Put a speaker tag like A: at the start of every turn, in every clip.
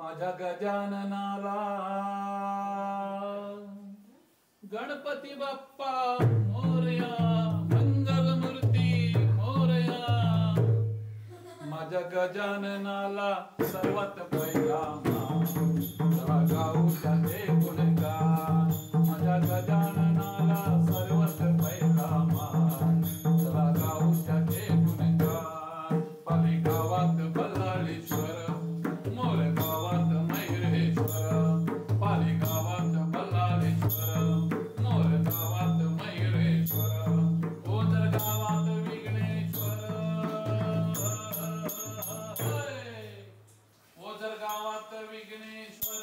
A: माझ्या गजाननाला गणपती बाप्पा मोरया, मंगल मूर्ती मोरया. माझ्या गजाननाला सर्वात पहिला मान गाऊ त्याचे गुणगान. माझ्या गजाननाला सर्वात पहिला मान गाऊ त्याचे गुणगान. पाली गावात बल्लाळेश्वर, मोर गावात मयुरेश्वर. पाली गावात बल्लाळेश्वर, मोर गावात मयुरेश्वर. ओझर गावात विघ्नेश्वर, ओझर गावात विघ्नेश्वर.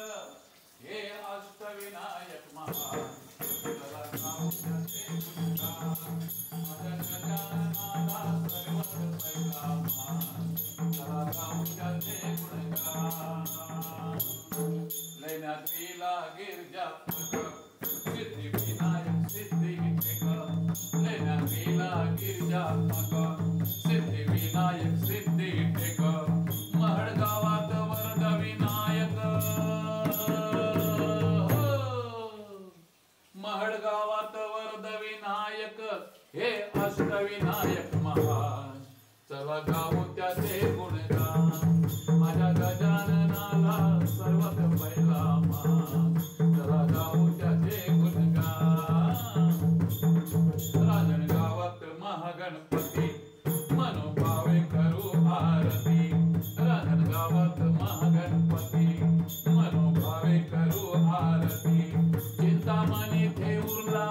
A: हे अष्टविनायक महान चला गाऊ त्याचे गुणगान. माझ्या गजाननाला सर्वात पहिला मान चला गाऊ त्याचे गुणगान. लेण्याद्रीला गिरिजात्मक सिद्धिविनायक सिद्धिविनायक. लेण्याद्रीला गिरिजात्मक सिद्धिविनायक सिद्धिविनायक. महड गावात वरद विनायक, महड गावात वरद विनायक. हे अष्टविनायक महान चला गाऊ त्याचे गुणगान. माझ्या गजाननाला सर्वात पहिला मान चला गाऊ त्याचे गुणगान. राजन गावात महागणपती मनोभावे करू आरती. राजन गावात महागणपती मनोभावे करू आरती. चिंतामणी थेऊरला,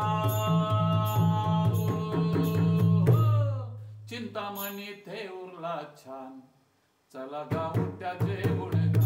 A: चिंतामणी थेऊरला छान चला गाऊ त्याचे गुणगान.